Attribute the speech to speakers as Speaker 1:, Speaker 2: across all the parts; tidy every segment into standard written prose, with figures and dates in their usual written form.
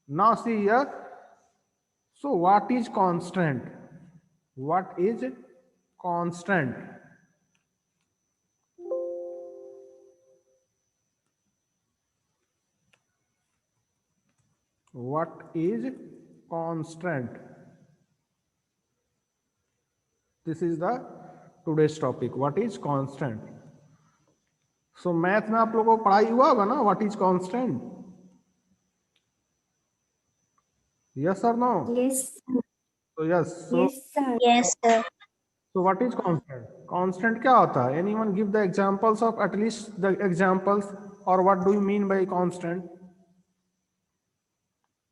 Speaker 1: Now see here. So what is constant? What is constant? What is constant? This is the today's topic. What is constant? So math में आप लोगों को पढ़ाई हुआ होगा ना, what is constant? Yes or no?
Speaker 2: Yes.
Speaker 1: So yes. So
Speaker 2: Yes, sir.
Speaker 3: Yes, sir.
Speaker 1: so what is constant? Constant क्या होता है? Anyone give the examples of at least the examples, or what do you mean by constant?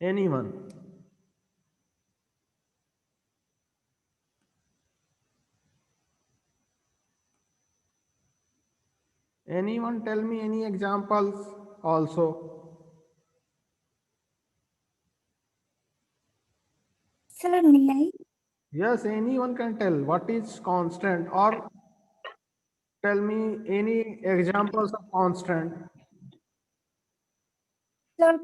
Speaker 1: Anyone? Anyone tell me any examples also?
Speaker 2: Sir, may I?
Speaker 1: Yes, anyone can tell what is constant, or tell me any examples of constant.
Speaker 2: Sir,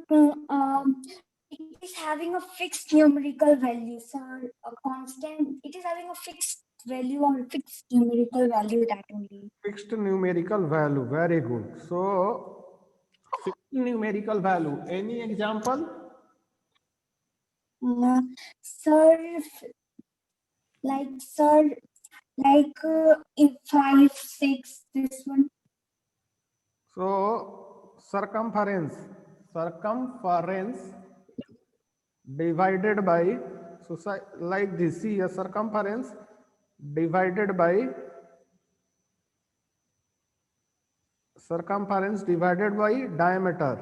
Speaker 2: it is having a fixed numerical value, sir. A constant, it is having a fixed value or fixed numerical value, that only.
Speaker 1: Fixed numerical value, very good. So fixed numerical value, any example?
Speaker 2: Sir, sir, if 5, 6, this one.
Speaker 1: So circumference divided by, so like this, see a circumference divided by diameter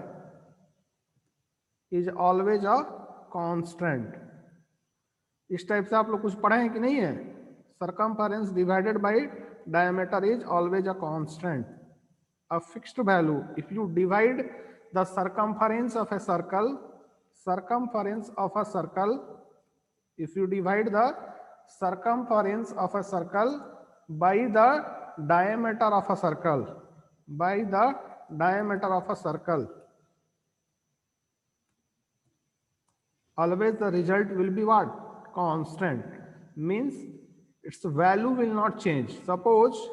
Speaker 1: is always a constant. इस type से आप लोग कुछ पढ़े हैं कि नहीं है? Circumference divided by diameter is always a constant, a fixed value. If you divide the circumference of a circle, if you divide the circumference of a circle by the diameter of a circle, always the result will be what? Constant. Means its value will not change. Suppose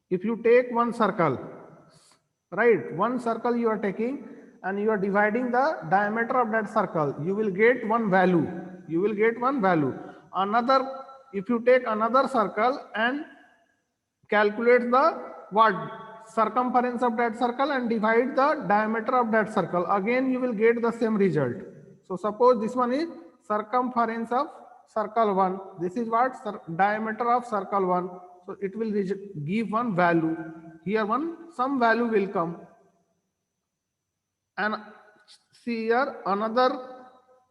Speaker 1: if you take one circle, right, one circle you are taking and you are dividing the diameter of that circle, you will get one value. Another, if you take another circle and calculate the what? Circumference of that circle and divide the diameter of that circle, again you will get the same result. So suppose this one is circumference of circle 1, this is what? Diameter of circle 1. So it will give one value. Here some value will come. And see here another,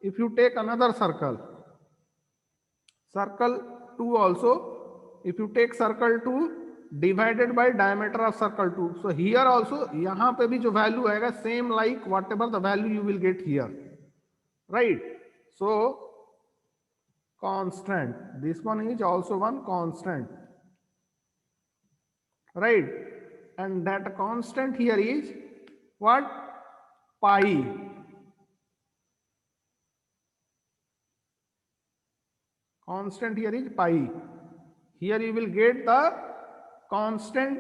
Speaker 1: if you take another circle 2 also, if you take circle 2 divided by diameter of circle 2, so here also यहाँ पे भी जो value आएगा same like whatever the value you will get here, right? So constant, this one is also one constant, right? And that constant here is what? Pi. Constant here is pi. Here you will get the constant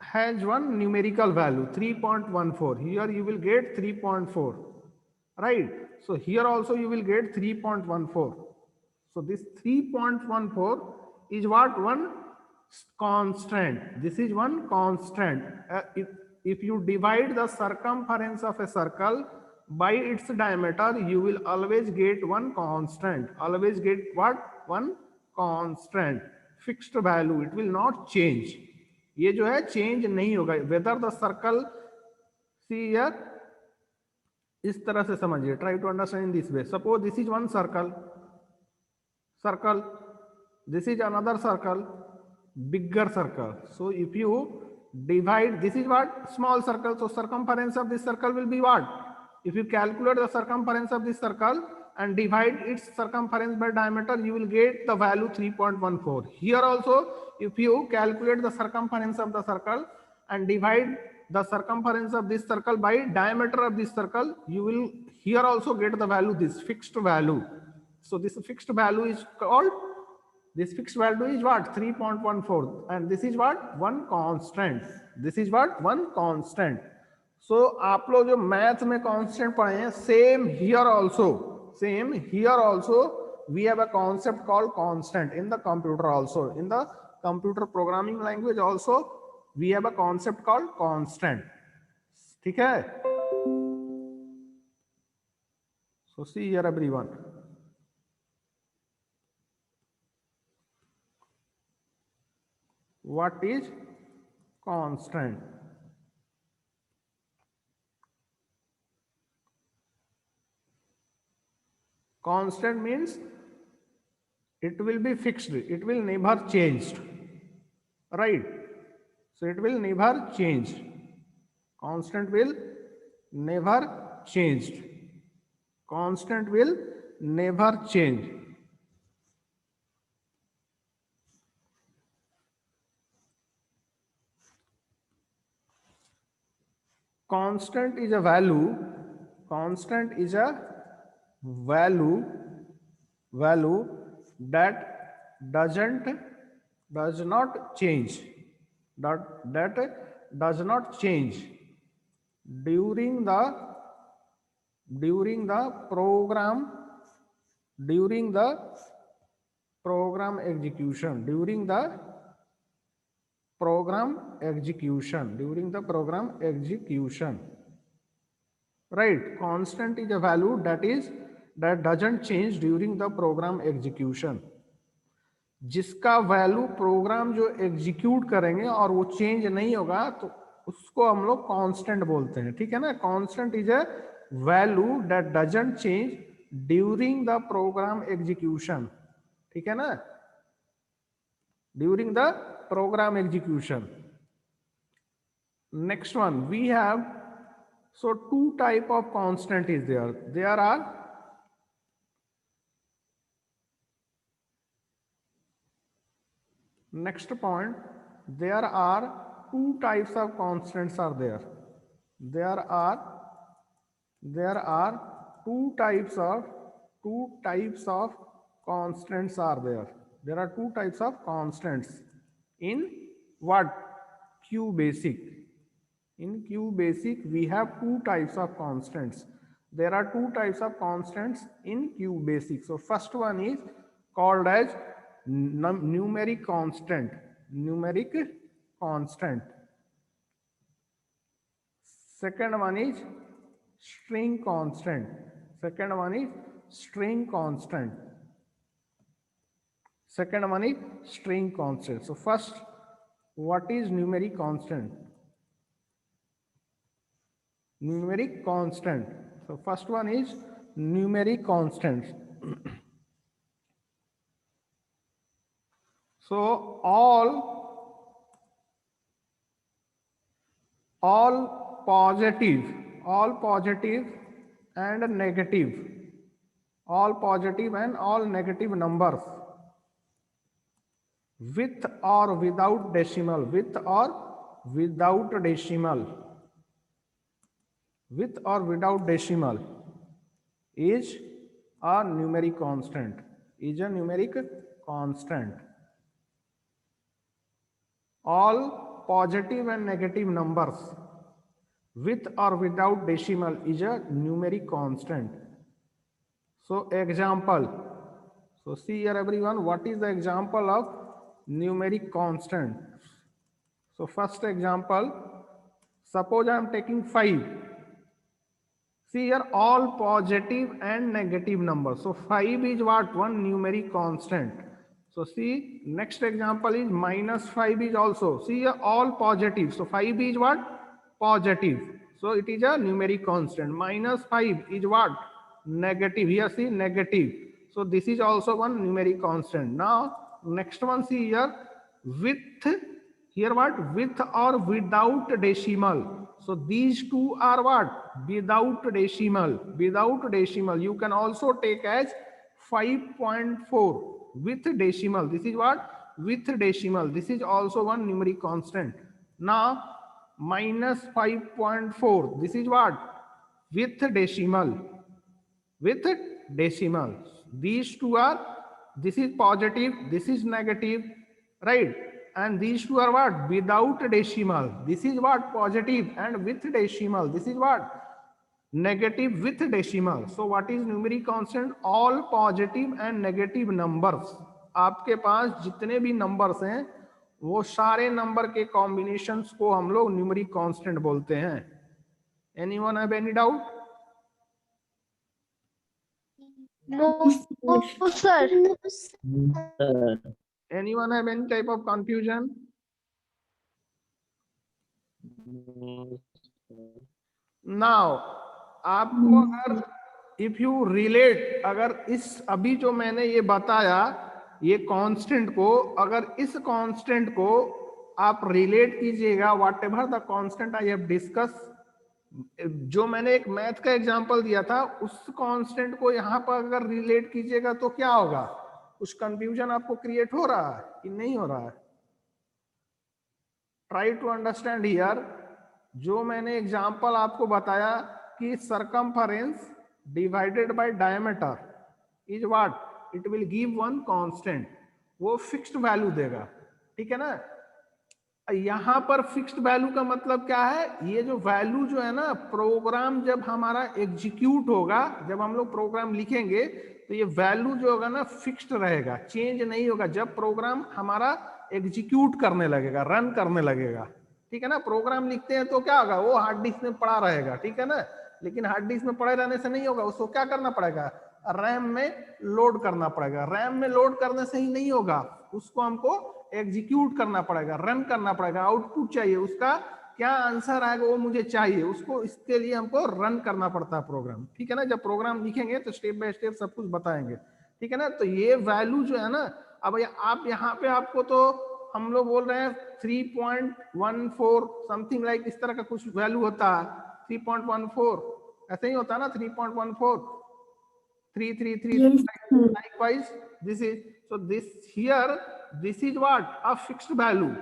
Speaker 1: has one numerical value 3.14. Here you will get 3.4, right? So here also you will get 3.14. So this 3.14 is what? One constant. This is one constant. If you divide the circumference of a circle by its diameter, you will always get one constant. Always get what? One constant. Fixed value. It will not change. ये जो है change नहीं होगा. Whether the circle, see here, इस तरह से समझिए. Try to understand in this way. Suppose this is one circle. This is another circle, bigger circle. So if you divide, this is what? Small circle. So circumference of this circle will be what? If you calculate the circumference of this circle and divide its circumference by diameter, you will get the value 3.14. Here also, if you calculate the circumference of the circle and divide the circumference of this circle by diameter of this circle, you will here also get the value, this fixed value. So this fixed value is called, this fixed value is what, 3.14, and this is what, one constant. This is what, one constant. So आप लोग जो math में constant पढ़े हैं, same here also we have a concept called constant in the computer also. In the computer programming language also we have a concept called constant. ठीक है? So see here everyone. What is constant? Constant means it will be fixed, it will never change, right? So it will never change. Constant will never change. Constant will never change. Constant is a value, constant is a value that does not change, that does not change during the program execution, during the program execution, right? Constant is a value that doesn't change during the program execution. जिसका value program जो execute करेंगे और वो change नहीं होगा, तो उसको हम लोग कांस्टेंट बोलते हैं, ठीक है ना? Constant is a value that doesn't change during the program execution, ठीक है ना? During the program execution. Next one we have, so two type of constant is there. There are next point, there are two types of constants are there. There are two types of constants are there. There are two types of constants in what? QBasic. In QBasic we have two types of constants. There are two types of constants in QBasic. So first one is called as numeric constant. Second one is string constant. Second one is string constant. So first, what is numeric constant? So first one is numeric constant. So all positive and all negative numbers with or without decimal, is a numeric constant. All positive and negative numbers with or without decimal is a numeric constant. So example, so see here everyone, what is the example of numeric constant? So first example, suppose I am taking 5. See here, all positive and negative numbers. So 5 is what? One numeric constant. So see, next example is -5 is also. See here, all positive. So 5 is what? Positive. So it is a numeric constant. -5 is what? Negative. Here see, negative. So this is also one numeric constant. Now next one, see here, with, here what? With or without decimal. So these two are what? Without decimal. You can also take as 5.4 with decimal. This is what? With decimal. This is also one numeric constant. Now -5.4. This is what? With decimal. with decimals. These two are, this is positive, this is negative, right? And these two are what? Without decimal. This is what? Positive and with decimal. This is what? Negative with decimal. So what is numeric constant? All positive and negative numbers. आपके पास जितने भी numbers हैं वो सारे number के combinations को हम लोग न्यूमेरिक कांस्टेंट बोलते हैं. Anyone have any doubt?
Speaker 3: No, sir.
Speaker 1: Anyone have any type of confusion? Now, आपको अगर इफ यू रिलेट, अगर इस अभी जो मैंने ये बताया ये कांस्टेंट को, अगर इस कांस्टेंट को आप रिलेट कीजिएगा what ever the constant I have discuss, जो मैंने एक मैथ का एग्जांपल दिया था उस कांस्टेंट को यहाँ पर अगर रिलेट कीजिएगा तो क्या होगा? कुछ कंफ्यूजन आपको क्रिएट हो रहा है कि नहीं हो रहा है? Try to understand here. जो मैंने एग्जांपल आपको बताया कि circumference divided by diameter is what? It will give one constant. वो फिक्स्ड वैल्यू देगा. ठीक है ना? यहां पर फिक्स्ड वैल्यू का मतलब क्या है? ये जो वैल्यू जो है ना, प्रोग्राम जब हमारा एग्जीक्यूट होगा, जब हम लोग प्रोग्राम लिखेंगे तो ये वैल्यू जो होगा ना फिक्स्ड रहेगा, चेंज नहीं होगा जब प्रोग्राम हमारा एग्जीक्यूट करने लगेगा, रन करने लगेगा. ठीक है ना? प्रोग्राम लिखते हैं तो क्या होगा? वो हार्ड डिस्क में पड़ा रहेगा. ठीक है ना? लेकिन हार्ड डिस्क में पड़े रहने से नहीं होगा, उसको क्या करना पड़ेगा? रैम में लोड करना पड़ेगा. रैम में लोड करने से ही नहीं होगा, उसको हमको एग्जीक्यूट करना पड़ेगा, रन करना पड़ेगा. आउटपुट चाहिए, उसका क्या आंसर आएगा वो मुझे चाहिए, उसको इसके लिए हमको रन करना पड़ता है प्रोग्राम. ठीक है ना? जब प्रोग्राम लिखेंगे तो स्टेप बाय स्टेप सब कुछ बताएंगे. ठीक है ना? तो ये वैल्यू जो है ना, अब आप यहाँ पे आपको तो हम लोग बोल रहे हैं 3.14 समथिंग लाइक इस तरह का कुछ वैल्यू होता है. 3.14 ऐसे ही होता है ना? 3.14 333 likewise this is, so this here this is what? A fixed value.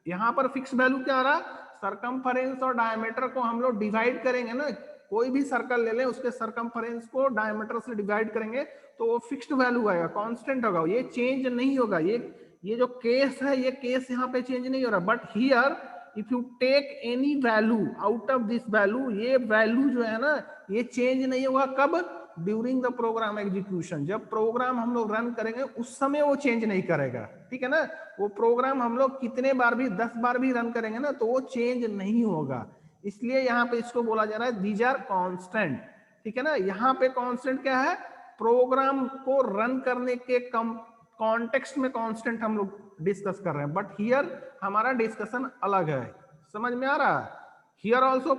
Speaker 1: यहाँ पर फिक्स्ड वैल्यू क्या आ रहा? सरकमफरेंस और डायमीटर को हम लोग डिवाइड करेंगे ना, कोई भी सर्कल ले लें उसके सरकमफरेंस को डायमीटर से डिवाइड करेंगे तो वो फिक्स्ड वैल्यू आएगा, कांस्टेंट होगा, ये चेंज नहीं होगा. ये जो केस है ये केस यहाँ पे चेंज नहीं हो रहा. But here if you take any value out of this value, ये वैल्यू जो है ना ये चेंज नहीं होगा. कब? During the program execution. जब प्रोग्राम हम लोग रन करेंगे उस समय वो चेंज नहीं करेगा. ठीक है ना? वो प्रोग्राम हम लोग कितने बार भी 10 बार भी रन करेंगे ना तो वो चेंज नहीं होगा. इसलिए यहाँ पे इसको बोला जा रहा है दीज आर कांस्टेंट. ठीक है ना? यहाँ पे कांस्टेंट क्या है? प्रोग्राम को रन करने के कॉन्टेक्स्ट में कांस्टेंट हम लोग डिस्कस कर रहे हैं. बट हियर हमारा डिस्कशन अलग है. समझ में आ रहा है? हियर ऑल्सो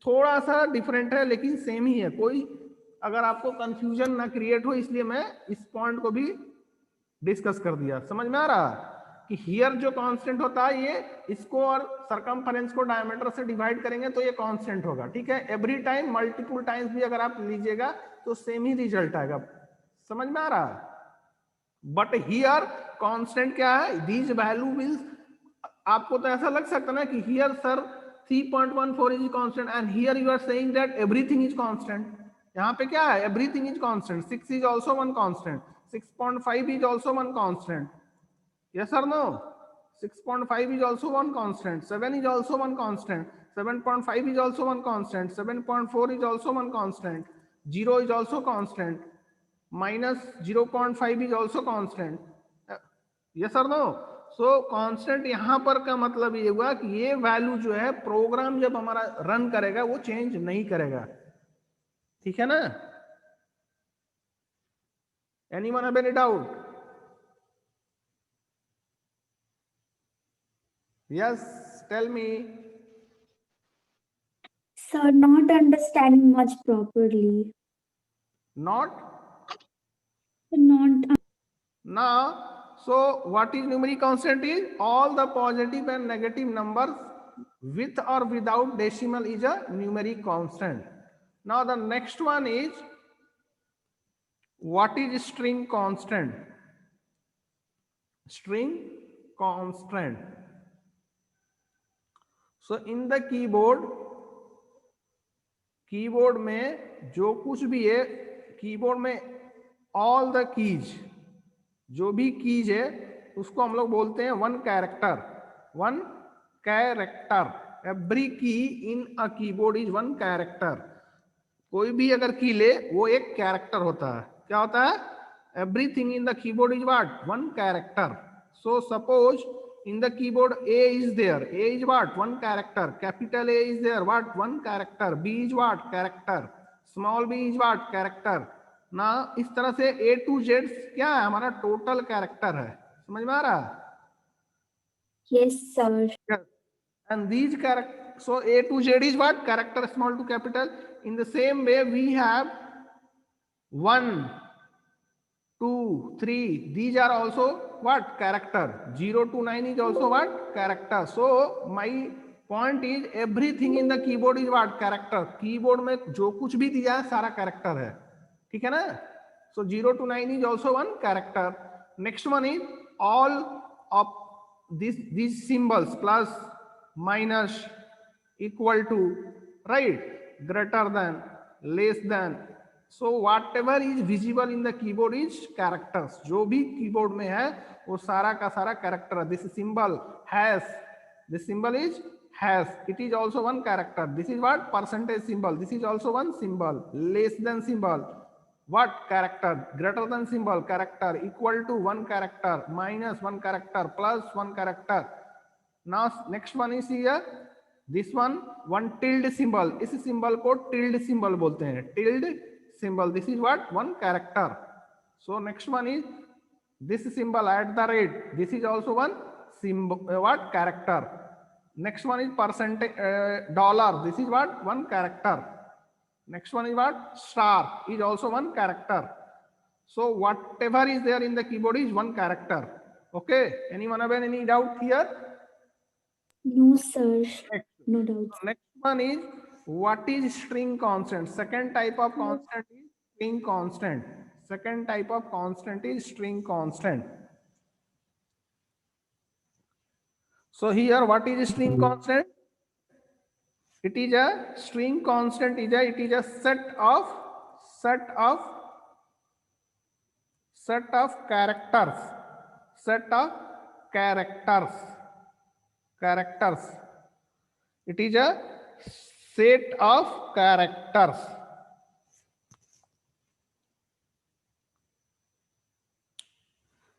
Speaker 1: थोड़ा सा डिफरेंट है लेकिन सेम ही है. कोई अगर आपको कंफ्यूजन ना क्रिएट हो इसलिए मैं इस पॉइंट को भी डिस्कस कर दिया. समझ में आ रहा कि हियर जो कांस्टेंट होता है ये इसको और सरकमफरेंस को डायमीटर से डिवाइड करेंगे तो ये कांस्टेंट होगा. ठीक है? एवरी टाइम मल्टीपल टाइम्स भी अगर आप लीजिएगा तो सेम ही रिजल्ट आएगा. समझ में आ रहा? बट हियर कांस्टेंट क्या है? दीज वैल्यू विल, आपको तो ऐसा लग सकता है ना कि here sir 3.14 is constant and here you are saying that everything is constant. यहाँ पे क्या है? Everything is constant. 6 is also one constant. 6.5 is also one constant. Yes or no? 6.5 is also one constant. 7 is also one constant. 7.5 is also one constant. 7.4 is also one constant. 0 is also constant. Minus 0.5 is also constant. Yes or no? So constant यहाँ पर का मतलब ये हुआ कि ये value जो है प्रोग्राम जब हमारा रन करेगा वो चेंज नहीं करेगा. ठीक है ना? Anyone have any doubt? Yes, tell me.
Speaker 2: Sir, not understanding much properly.
Speaker 1: Not?
Speaker 2: Not
Speaker 1: Now, so what is numeric constant is? All the positive and negative numbers with or without decimal is a numeric constant. Now the next one is, what is string constant? String constant. So in the keyboard, keyboard में जो कुछ भी है, keyboard में all the keys, जो भी keys है उसको हम लोग बोलते हैं one character. One character, every key in a keyboard is one character. कोई भी अगर की ले वो एक कैरेक्टर होता है। क्या होता है? Everything in the keyboard is what? One character. So suppose in the keyboard A is there, A is what? One character. Capital A is there, what? One character. B is what? Character. Small b is what? Character. ना इस तरह से A to Z क्या है? हमारा total character है। समझ में आ रहा है?
Speaker 2: Yes, sir.
Speaker 1: Yes. And these character, so A to Z is what? Character small to capital. In the same way we have 1, 2, 3, these are also what? Character. 0 to 9 is also what? Character. So my point is everything in the keyboard is what? Character. Keyboard में जो कुछ भी दिया है सारा character है, ठीक है ना? So 0 to 9 is also one character. Next one is all of these symbols, plus, minus, equal to, right? Greater than, less than. So whatever is visible in the keyboard is characters. जो भी keyboard में है वो सारा का सारा character है। This symbal has, this symbol is has, it is also one character. This is what? Percentage symbol. This is also one symbol. Less than symbol, what? Character. Greater than symbol, character. Equal to, one character. Minus, one character. Plus, one character. Now next one is here, this one tilde symbol. इस symbol को tilde symbol बोलते हैं, tilde symbol. This is what? One character. So next one is this symbol at the rate. This is also one symbol, what? Character. Next one is percentage, dollar. This is what? One character. Next one is what? Star is also one character. So whatever is there in the keyboard is one character. Okay, anyone have any doubt here?
Speaker 2: No, sir.
Speaker 1: Next.
Speaker 2: No doubt.
Speaker 1: Next one is what is string constant? Second type of constant is string constant. Second type of constant is string constant. So here what is string constant? It is a string constant is it is a set of characters. Set of characters. It is a set of characters.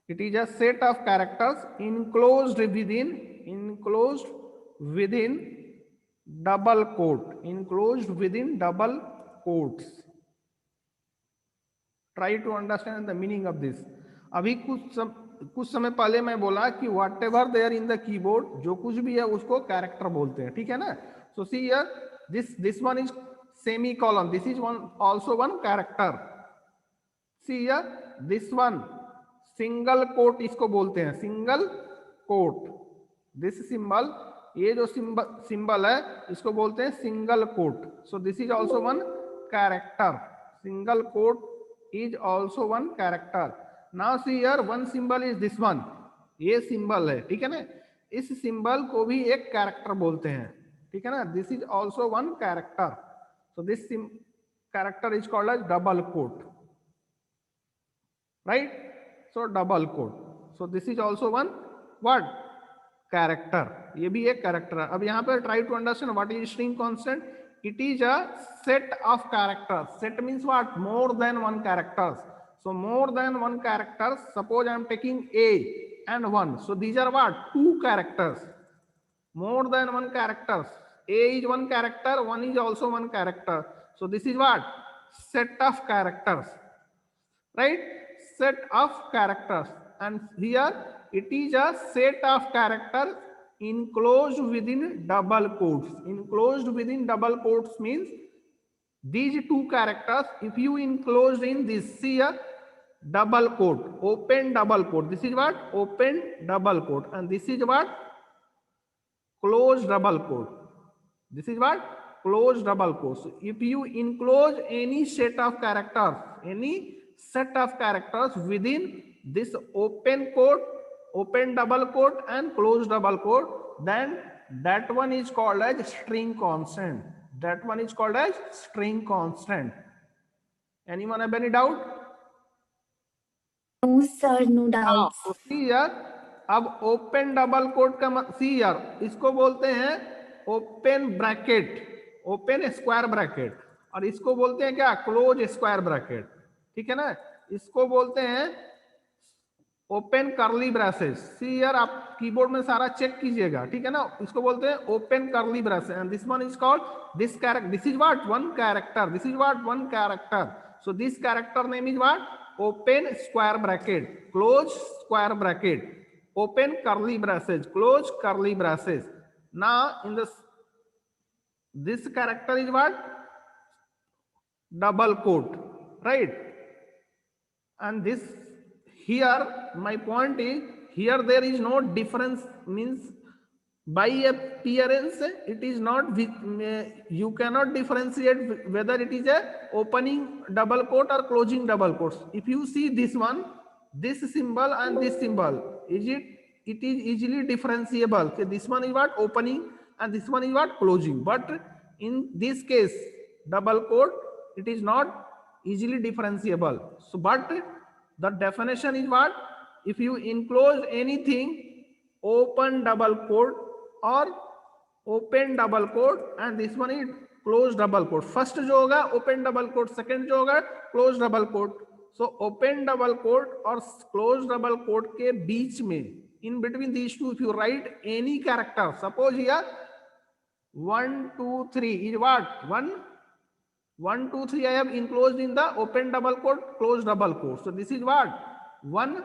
Speaker 1: It is a set of characters enclosed within double quote. Enclosed within double quotes. Try to understand the meaning of this. अभी कुछ समय पहले मैं बोला कि whatever there in the keyboard, जो कुछ भी है उसको कैरेक्टर बोलते हैं, ठीक है ना? So see here, this one is semicolon. This is one also one character. See here, this one single quote इसको बोलते हैं, सिंगल कोट. दिस सिंबल, ये जो सिंबल है इसको बोलते हैं single quote. So this is also one character. Single quote is also one character. Now see here, one symbol is this one. ये सिंबल है, ठीक है ना? इस सिंबल को भी एक कैरेक्टर बोलते हैं, ठीक है ना? This is also one character. So this character is called as double quote, right? So double quote. So this is also one what? Character. ये भी एक कैरेक्टर है. अब यहाँ पर try to understand what is string constant. It is a set of characters. Set means what? More than one characters. So more than one characters. Suppose I am taking A and 1. So these are what? Two characters. More than one characters. A is one character, 1 is also one character. So this is what? Set of characters. Right? Set of characters. And here it is a set of characters enclosed within double quotes. Enclosed within double quotes means these two characters, if you enclosed in this, see here, double quote, open double quote. This is what? Open double quote. And this is what? Close double quote. This is what? Close double quote. So if you enclose any set of characters, within this open quote, open double quote and close double quote, then that one is called as string constant. that one is called as string constant. Anyone have any doubt?
Speaker 2: No, sir, no
Speaker 1: Now,
Speaker 2: doubts.
Speaker 1: so see here, अब open double coat का सी यार, इसको बोलते हैं open bracket, open square bracket, और इसको बोलते हैं क्या, क्लोज स्क्वायर ब्रैकेट, ठीक है ना। इसको बोलते हैं ओपन कर्ली ब्रेसेस। सी यार, आप कीबोर्ड में सारा चेक कीजिएगा, ठीक है ना। इसको बोलते हैं open curly braces, and this one is called this character, this is what, one character, this is what, one character. So this character name is what, open square bracket, close square bracket, open curly braces, close curly braces. Now in this character is what, double quote, right? And this here, my point is, here there is no difference, means by appearance it is not, you cannot differentiate whether it is a opening double quote or closing double quotes. If you see this one, this symbol and this symbol, it is easily differentiable. Okay, this one is what, opening, and this one is what, closing. But in this case, double quote, it is not easily differentiable. So but the definition is what, if you enclose anything, open double quote or open double quote, and this one is close double quote. First जो होगा open double quote, second जो होगा close double quote. So open double quote और close double quote के बीच में, in between these two, if you write any character, suppose here 1 2 3 is what, 1 2 3 I have enclosed in the open double quote, close double quote. So this is what, one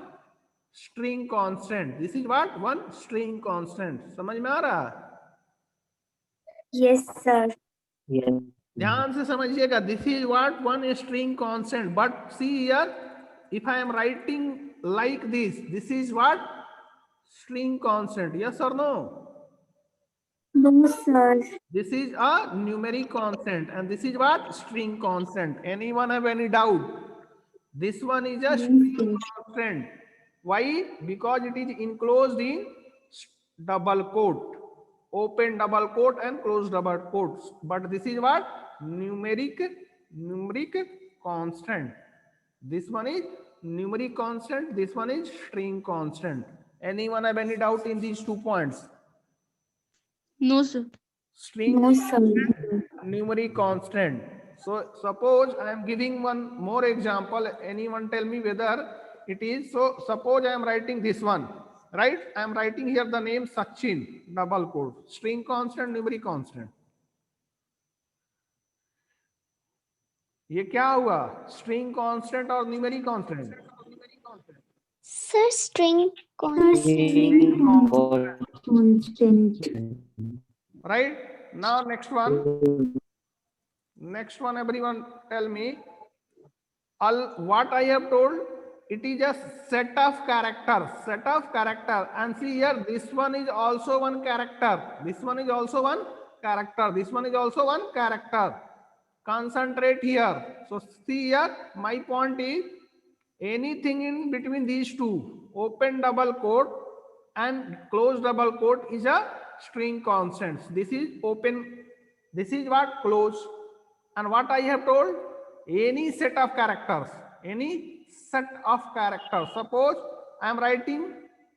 Speaker 1: string constant. This is what, one string constant. समझ में आ रहा है?
Speaker 2: Yes, sir.
Speaker 4: Yes.
Speaker 1: ध्यान से समझिएगा. This is what, one string constant. But see here, if I am writing like this, this is what, string constant. Yes or no?
Speaker 2: No, sir.
Speaker 1: This is a numeric constant, and this is what, string constant. Anyone have any doubt? This one is a string constant. Why? Because it is enclosed in double quote, open double quote and close double quotes. But this is what, numeric constant. This one is numeric constant, this one is string constant. Anyone have any doubt in these 2 points?
Speaker 3: No, sir.
Speaker 1: String
Speaker 2: No, sir.
Speaker 1: numeric constant. So suppose I am giving one more example. Anyone tell me whether it is. So suppose I am writing this one, right? I am writing here the name Sachin, double quote, string constant, numeric constant. ये क्या हुआ, string constant और numeric constant?
Speaker 3: Sir, string
Speaker 2: Constant.
Speaker 1: Right? Now next one. Next one, everyone tell me. What I have told, it is a set of characters, and see here, this one is also one character, this one is also one character, this one is also one character. Concentrate here. So see here, my point is, anything in between these two, open double quote and close double quote, is a string constants. This is open, this is what, close. And what I have told, any set of characters, suppose I am writing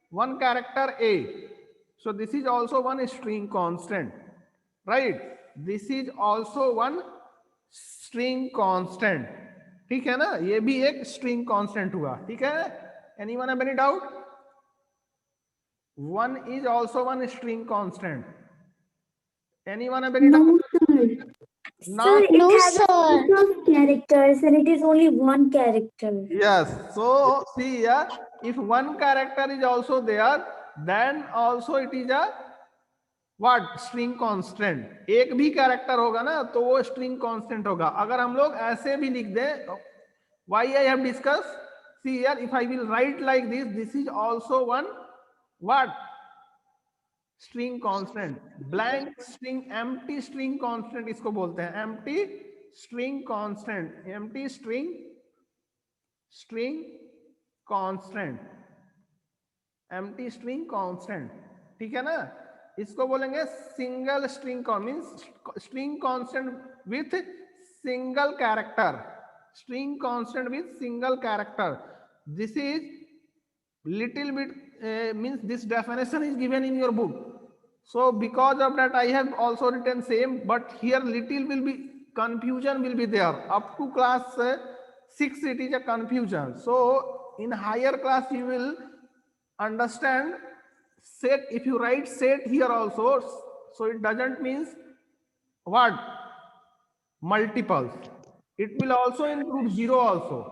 Speaker 1: one character A, so this is also one string constant, right? This is also one string constant. ठीक है ना, ये भी एक string constant हुआ, ठीक है? Anyone have any doubt? One is also one string constant. Anyone have any doubt?
Speaker 2: No,
Speaker 1: Now,
Speaker 2: sir, it
Speaker 3: No,
Speaker 2: has
Speaker 3: sir.
Speaker 2: a set of characters and it is only one character.
Speaker 1: yes. So see here, if one character is also there, then also it is a what, string constant. एक भी character होगा ना तो वो string constant होगा. अगर हम लोग ऐसे भी लिख दें, why I have discussed, see here, if I will write like this, this is also one what, string constant. Blank string, empty string constant इसको बोलते हैं, empty string constant, empty string constant, empty string constant. ठीक है ना? इसको बोलेंगे single string means string constant with single character, string constant with single character. This is little bit means this definition is given in your book, so because of that I have also written same, but here little will be confusion will be there. Up to class 6 it is a confusion, so in higher class you will understand. Set, if you write set here also, so it doesn't means what multiples, it will also include zero also,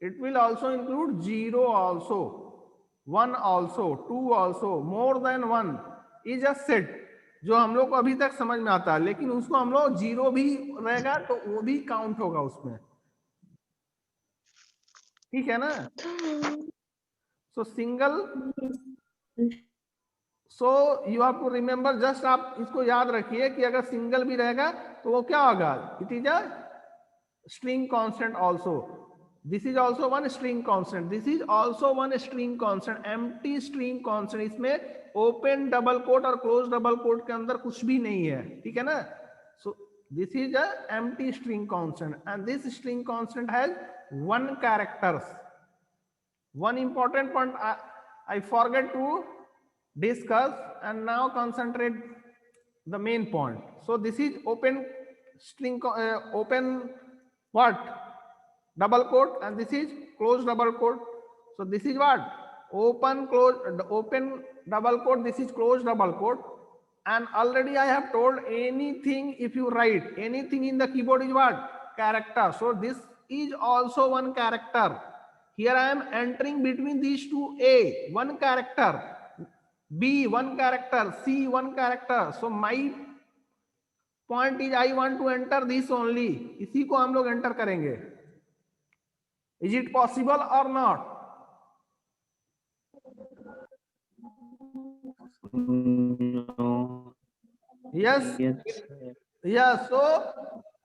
Speaker 1: it will also include zero also, one also, two also, more than one is a set, जो हम लोग को अभी तक समझ में आता है, लेकिन उसको हम लोग जीरो भी रहेगा तो वो भी काउंट होगा उसमें, ठीक है ना. So single, so you have to remember, just आप इसको याद रखिए कि अगर सिंगल भी रहेगा तो वो क्या होगा, it is a string constant also. This is also one string constant. This is also one string constant. Empty string constant. इसमें open double quote और close double quote के अंदर कुछ भी नहीं है, ठीक है ना. So this is a empty string constant, and this string constant has one characters. One important point I forget to discuss, and now concentrate the main point. So this is open string, open what? Double quote, and this is close double quote. So this is what? Open close, open double quote, this is close double quote. And already I have told, anything if you write anything in the keyboard is what? Character. So this is also one character. Here I am entering between these two. A, one character, B, one character, C, one character. So my point is I want to enter this only. इसी को हम लोग enter करेंगे. Is it possible or not?
Speaker 4: No.
Speaker 1: Yes.
Speaker 4: Yes.
Speaker 1: Yes. So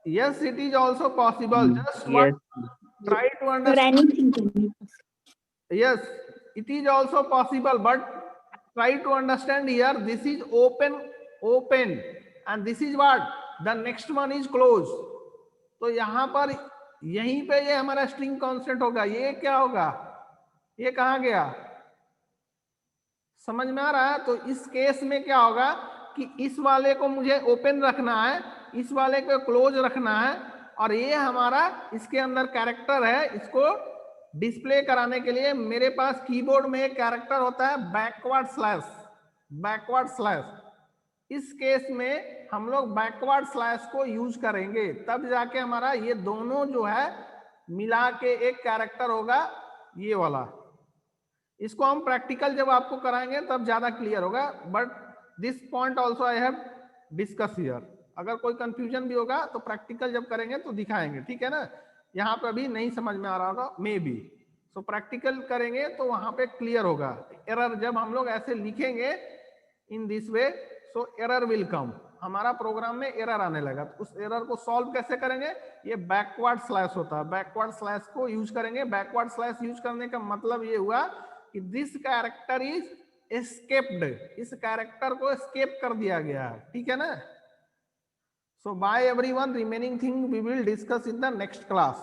Speaker 1: yes, it is also possible. Just what?
Speaker 4: Yes.
Speaker 1: Try to
Speaker 2: Or
Speaker 1: understand.
Speaker 2: anything can be possible.
Speaker 1: Yes, it is also possible, but try to understand here. This is open, open, and this is what? The next one is close. तो यहाँ पर यहीं पे ये हमारा string constant होगा. ये क्या होगा? ये कहाँ गया? समझ में आ रहा है? तो इस केस में क्या होगा कि इस वाले को मुझे ओपन रखना है, इस वाले को क्लोज रखना है, और ये हमारा इसके अंदर कैरेक्टर है. इसको डिस्प्ले कराने के लिए मेरे पास कीबोर्ड में एक कैरेक्टर होता है बैकवर्ड स्लैश, बैकवर्ड स्लैश. इस केस में हम लोग बैकवर्ड स्लैश को यूज करेंगे, तब जाके हमारा ये दोनों जो है मिला के एक कैरेक्टर होगा, ये वाला. इसको हम प्रैक्टिकल जब आपको कराएंगे तब ज्यादा क्लियर होगा, but this point also I have discuss here. अगर कोई कंफ्यूजन भी होगा तो प्रैक्टिकल जब करेंगे तो दिखाएंगे, ठीक है ना. यहाँ पे अभी नहीं समझ में आ रहा होगा मे बी, सो प्रैक्टिकल करेंगे तो वहां पे क्लियर होगा. एरर जब हम लोग ऐसे लिखेंगे in this way, so error will come, हमारा प्रोग्राम में एरर आने लगा. तो उस एरर को सॉल्व कैसे करेंगे? ये बैकवर्ड स्लैश होता है, बैकवर्ड स्लैश को यूज करेंगे. बैकवर्ड स्लैश यूज करने का मतलब ये हुआ कि दिस कैरेक्टर इज एस्केप्ड, इस कैरेक्टर को एस्केप कर दिया गया है, ठीक है ना. So bye everyone, remaining thing we will discuss in the next class.